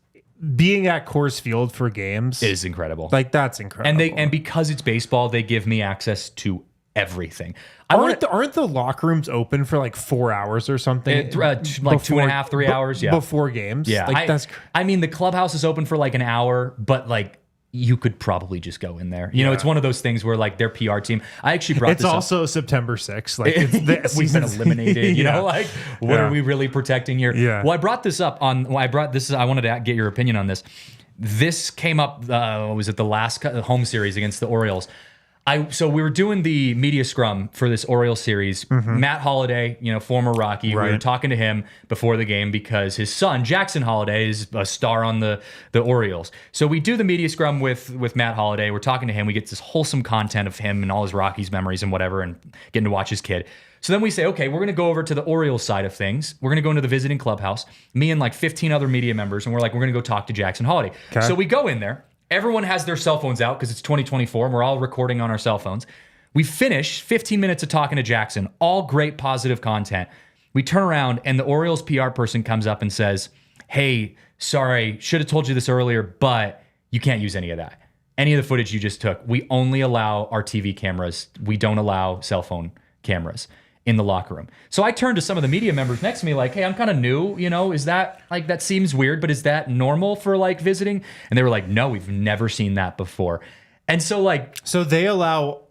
Being at Coors Field for games is incredible. That's incredible. And because it's baseball, they give me access to everything. Aren't the locker rooms open for 4 hours or something? 2.5, 3 hours. Yeah, before games. Yeah, the clubhouse is open for an hour, but you could probably just go in there. It's one of those things where their PR team. I actually brought. It's also September 6th. We've been eliminated. What are we really protecting here? Yeah. Well, I brought this up on. I wanted to get your opinion on this. This came up. Was it the last home series against the Orioles? So we were doing the media scrum for this Orioles series. Matt Holliday, former Rocky, we were talking to him before the game because his son, Jackson Holliday, is a star on the Orioles. So we do the media scrum with Matt Holliday. We're talking to him. We get this wholesome content of him and all his Rockies memories and whatever, and getting to watch his kid. So then we say, okay, we're going to go over to the Orioles side of things. We're going to go into the visiting clubhouse, me and 15 other media members, and we're going to go talk to Jackson Holliday. Okay. So we go in there. Everyone has their cell phones out because it's 2024 and we're all recording on our cell phones. We finish 15 minutes of talking to Jackson, all great positive content. We turn around and the Orioles PR person comes up and says, "Hey, sorry, should have told you this earlier, but you can't use any of that. Any of the footage you just took. We only allow our TV cameras. We don't allow cell phone cameras in the locker room." So I turned to some of the media members next to me like, "Hey, I'm kind of new, is that like, that seems weird, but is that normal for like visiting?" And they were like, "No, we've never seen that before." And so like, so they allow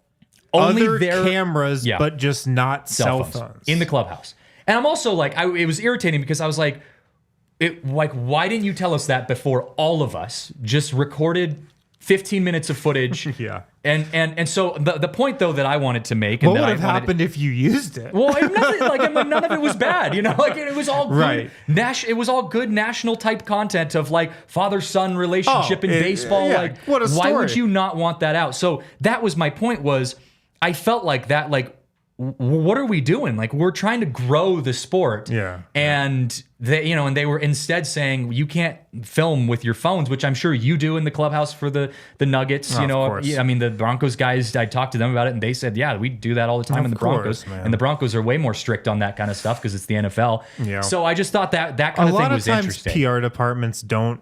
only other their cameras, but just not cell phones in the clubhouse. And I'm also like, it was irritating because I was like, why didn't you tell us that before all of us just recorded 15 minutes of footage? Yeah. And so the point though that I wanted to make, and what that would have happened if you used it? Well, none of it was bad, like it was all good. Right. It was all good national type content of like father-son relationship in baseball. Yeah, like, what a story. Why would you not want that out? So that was my point. Was I felt like that, like, what are we doing? Like, we're trying to grow the sport. Yeah. And they were instead saying you can't film with your phones, which I'm sure you do in the clubhouse for the Nuggets. Of course. I mean, the Broncos guys, I talked to them about it and they said, yeah, we do that all the time in the Broncos. Man. And the Broncos are way more strict on that kind of stuff because it's the NFL. Yeah. So I just thought that kind of thing was interesting. A lot of times PR departments don't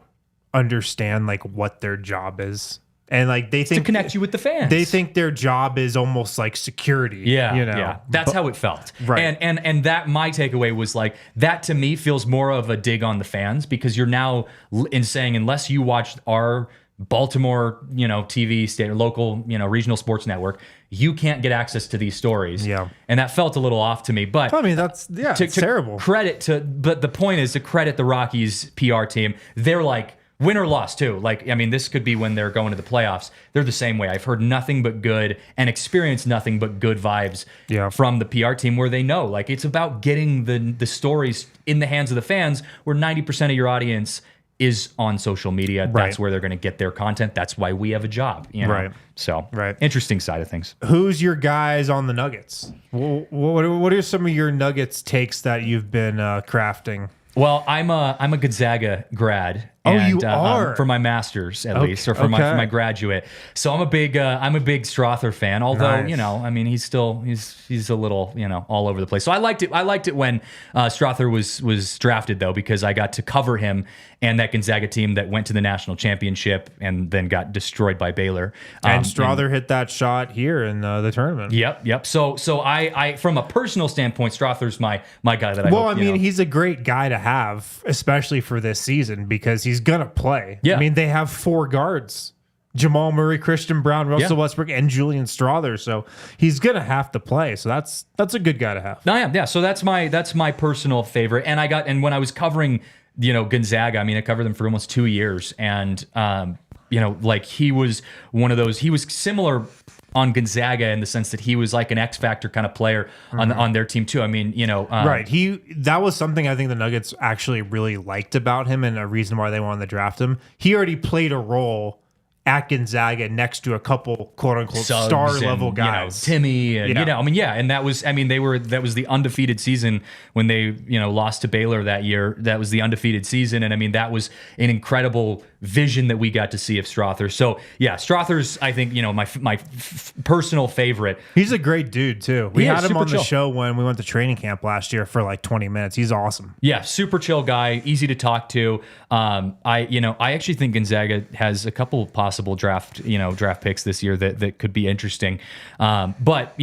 understand like what their job is. And like they think to connect you with the fans. They think their job is almost like security. Yeah, you know? yeah. That's how it felt. Right. And that my takeaway was like that to me feels more of a dig on the fans because you're now in saying unless you watched our Baltimore, TV state, local, regional sports network, you can't get access to these stories. Yeah. And that felt a little off to me. But I mean, it's terrible. But the point is to credit the Rockies PR team. They're like, win or loss too. Like, I mean, this could be when they're going to the playoffs. They're the same way. I've heard nothing but good and experienced nothing but good vibes from the PR team where they know, like, it's about getting the stories in the hands of the fans where 90% of your audience is on social media. Right. That's where they're going to get their content. That's why we have a job. Right. So, right. Interesting side of things. Who's your guys on the Nuggets? What are some of your Nuggets takes that you've been crafting? Well, I'm a Gonzaga grad. Oh, you are? For my master's at least, or for my graduate. So I'm a big Strother fan. Although Nice. I mean, he's a little all over the place. So I liked it when Strother was drafted though, because I got to cover him and that Gonzaga team that went to the national championship and then got destroyed by Baylor. And Strother hit that shot here in the tournament. Yep. So I from a personal standpoint, Strother's my guy that I. Well, hope, I mean, he's a great guy to have, especially for this season because he's gonna play. Yeah. I mean, they have 4 guards: Jamal Murray, Christian Brown, Russell Westbrook, and Julian Strother. So he's gonna have to play. So that's a good guy to have. Yeah. So that's my personal favorite. And when I was covering, Gonzaga, I mean, I covered them for almost 2 years, and like he was one of those. He was similar on Gonzaga in the sense that he was like an X Factor kind of player on their team too. I mean, right. That was something I think the Nuggets actually really liked about him, and a reason why they wanted to draft him. He already played a role at Gonzaga next to a couple quote unquote star level guys, Timmy, and and that was the undefeated season when they lost to Baylor that year. That was the undefeated season, and I mean that was an incredible vision that we got to see of Strother. So yeah, Strother's I think my personal favorite. He's a great dude too. We had him on the chill. show when we went to training camp last year for like 20 minutes. He's awesome. Yeah, super chill guy, easy to talk to. I actually think Gonzaga has a couple possible draft picks this year that could be interesting. But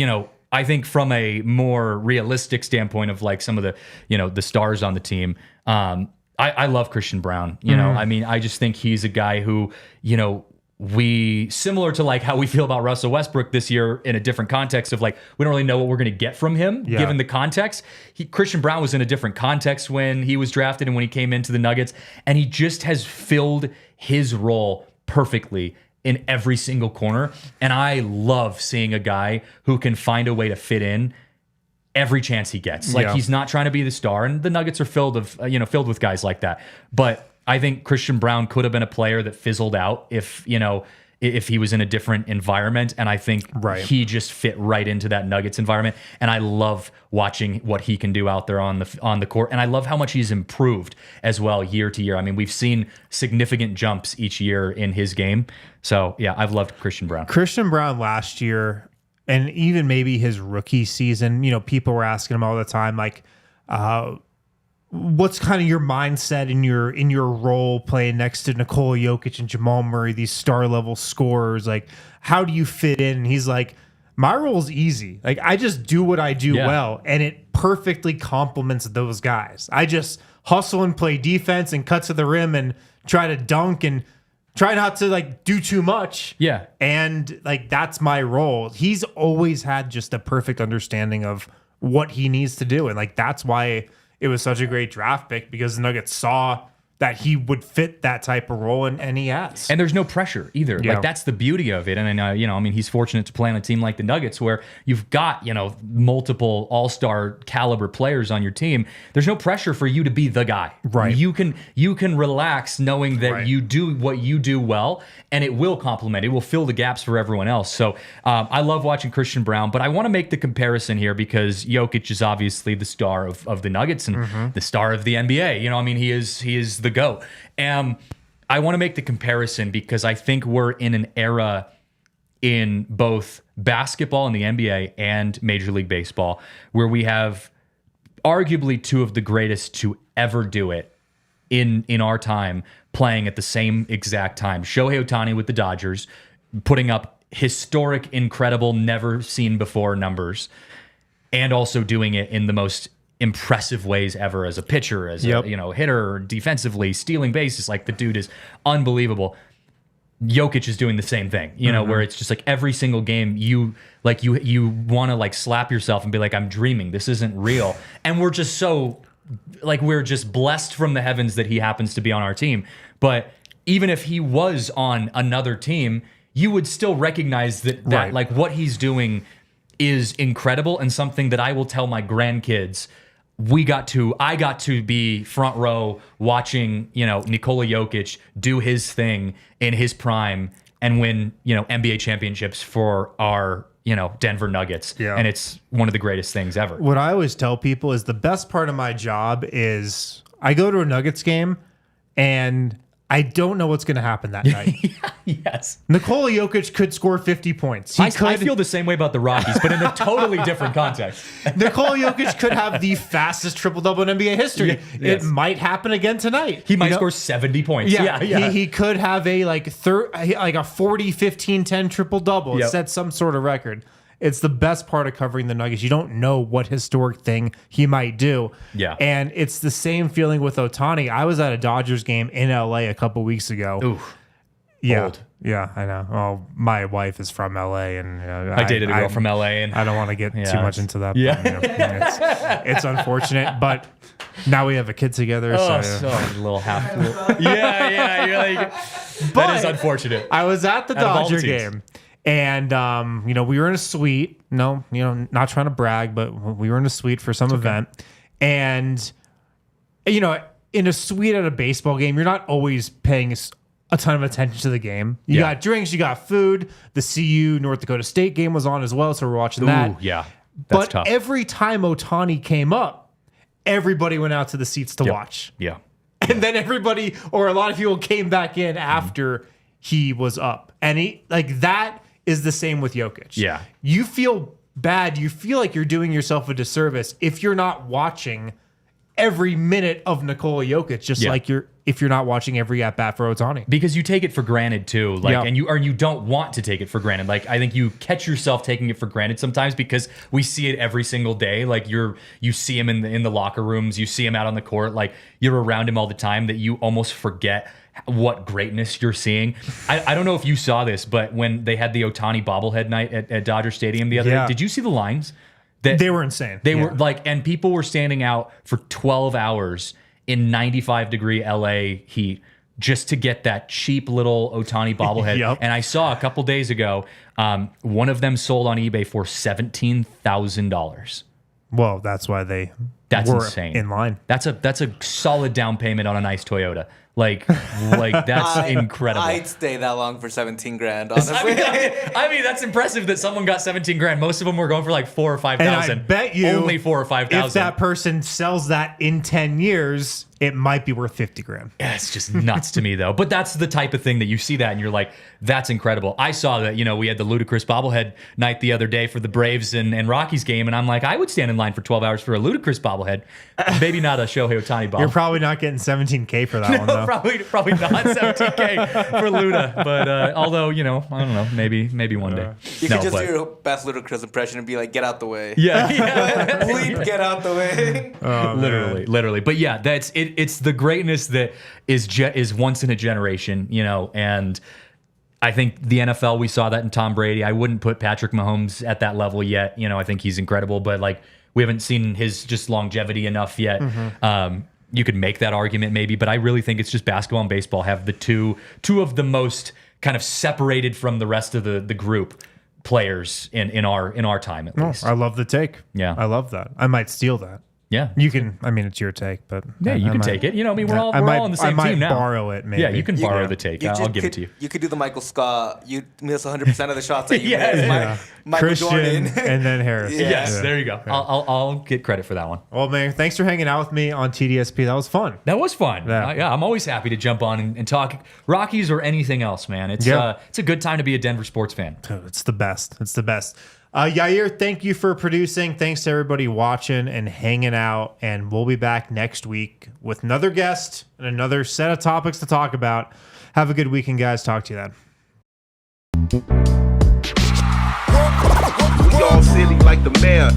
I think from a more realistic standpoint of like some of the the stars on the team, I love Christian Brown. I mean, I just think he's a guy who we similar to like how we feel about Russell Westbrook this year in a different context of like we don't really know what we're going to get from him given the context. Christian Brown was in a different context when he was drafted and when he came into the Nuggets, and he just has filled his role perfectly in every single corner. And I love seeing a guy who can find a way to fit in every chance he gets. Like he's not trying to be the star, and the Nuggets are filled with guys like that. But I think Christian Brown could have been a player that fizzled out if he was in a different environment, and I think he just fit right into that Nuggets environment. And I love watching what he can do out there on the court, and I love how much he's improved as well year to year. I mean, we've seen significant jumps each year in his game. So yeah, I've loved Christian Brown. Christian Brown last year, and even maybe his rookie season, people were asking him all the time, like, what's kind of your mindset in your role playing next to Nikola Jokic and Jamal Murray, these star level scorers? Like, how do you fit in? And he's like, my role is easy. Like, I just do what I do well, and it perfectly complements those guys. I just hustle and play defense and cut to the rim and try to dunk and try not to like do too much. Yeah. And like, that's my role. He's always had just a perfect understanding of what he needs to do. And like, that's why it was such a great draft pick, because the Nuggets saw that he would fit that type of role, and he has. And there's no pressure either. Yeah. Like, that's the beauty of it. And I mean, he's fortunate to play on a team like the Nuggets where you've got, multiple all-star caliber players on your team. There's no pressure for you to be the guy. Right. You can relax knowing that you do what you do well, and it will complement. It will fill the gaps for everyone else. So I love watching Christian Braun, but I want to make the comparison here because Jokic is obviously the star of the Nuggets and the star of the NBA. He is the GOAT. I want to make the comparison because I think we're in an era in both basketball in the NBA and Major League Baseball where we have arguably two of the greatest to ever do it in our time playing at the same exact time. Shohei Ohtani with the Dodgers, putting up historic, incredible, never seen before numbers, and also doing it in the most impressive ways ever as a pitcher, as a hitter, defensively, stealing bases. Like, the dude is unbelievable. Jokic is doing the same thing, where it's just like every single game you want to like slap yourself and be like, I'm dreaming. This isn't real. And we're just so we're just blessed from the heavens that he happens to be on our team. But even if he was on another team, you would still recognize that like what he's doing is incredible and something that I will tell my grandkids. I got to be front row watching, Nikola Jokic do his thing in his prime and win, NBA championships for our, Denver Nuggets. Yeah. And it's one of the greatest things ever. What I always tell people is the best part of my job is I go to a Nuggets game and I don't know what's going to happen that night. Yes. Nikola Jokic could score 50 points. I feel the same way about the Rockies, but in a totally different context. Nikola Jokic could have the fastest triple-double in NBA history. Yes. It might happen again tonight. He might score 70 points. Yeah. He could have a a 40, 15, 10 triple-double. Yep. Set some sort of record. It's the best part of covering the Nuggets. You don't know what historic thing he might do. Yeah. And it's the same feeling with Ohtani. I was at a Dodgers game in LA a couple weeks ago. Ooh. Yeah. Old. Yeah, I know. Well, my wife is from LA, and I dated a girl from LA, and I don't want to get too much into that. Yeah. But, it's unfortunate, but now we have a kid together. Oh, so a little half. Yeah. You're like, that is unfortunate. I was at the Out of all the Dodger teams. game. And, we were in a suite. No, not trying to brag, but we were in a suite for some event. And, in a suite at a baseball game, you're not always paying a ton of attention to the game. You got drinks, you got food. The CU North Dakota State game was on as well, so we're watching that. Ooh, yeah. That's But tough. every time Ohtani came up, everybody went out to the seats to watch. Yeah. And then everybody, or a lot of people, came back in after he was up. And that is the same with Jokic. Yeah. You feel bad. You feel like you're doing yourself a disservice if you're not watching every minute of Nikola Jokic, just like if you're not watching every at bat for Ohtani. Because you take it for granted too, and you don't want to take it for granted. Like, I think you catch yourself taking it for granted sometimes because we see it every single day. Like, you see him in the locker rooms, you see him out on the court, like you're around him all the time that you almost forget what greatness you're seeing. I don't know if you saw this, but when they had the Ohtani bobblehead night at Dodger Stadium the other day, did you see the lines? They were insane. They were and people were standing out for 12 hours in 95-degree LA heat just to get that cheap little Ohtani bobblehead. Yep. And I saw a couple days ago, one of them sold on eBay for $17,000. Well, that's why they That's were insane. in line. That's a solid down payment on a nice Toyota. Like that's incredible. I'd stay that long for 17 grand, honestly. I mean, that's impressive that someone got 17 grand. Most of them were going for like 4,000 or 5,000. And I bet you only 4,000 or 5,000. if that person sells that in 10 years, it might be worth 50 grand. Yeah, it's just nuts to me though. But that's the type of thing that you see that and you're like, that's incredible. I saw that, we had the ludicrous bobblehead night the other day for the Braves and Rockies game. And I'm like, I would stand in line for 12 hours for a ludicrous bobblehead. Maybe not a Shohei Ohtani bobblehead. You're probably not getting 17K for that one though. Probably not 17K for Luda. But although, I don't know, maybe one day. You could just do your best ludicrous impression and be like, get out the way. Yeah. Please get out the way. Oh, literally. But yeah, that's it. It's the greatness that is once in a generation, and I think the NFL, we saw that in Tom Brady. I wouldn't put Patrick Mahomes at that level yet. I think he's incredible, but like we haven't seen his just longevity enough yet. You could make that argument maybe, but I really think it's just basketball and baseball have the two of the most kind of separated from the rest of the group players in our time at least. I love the take. Yeah. I love that. I might steal that. Yeah, you can. I mean, it's your take, but yeah, you can take it. We're all on the same team now. I might borrow it. Maybe. Yeah, you can borrow the take. I'll give it to you. You could do the Michael Scott. You miss 100% of the shots that you miss. Michael Christian Jordan, and then Harris. Yes, there you go. Yeah. I'll get credit for that one. Well, man, thanks for hanging out with me on TDSP. That was fun. That was fun. Yeah, I'm always happy to jump on and talk Rockies or anything else, man. It's a good time to be a Denver sports fan. It's the best. It's the best. Yair, thank you for producing. Thanks to everybody watching and hanging out. And we'll be back next week with another guest and another set of topics to talk about. Have a good weekend, guys. Talk to you then. We all silly like the mayor.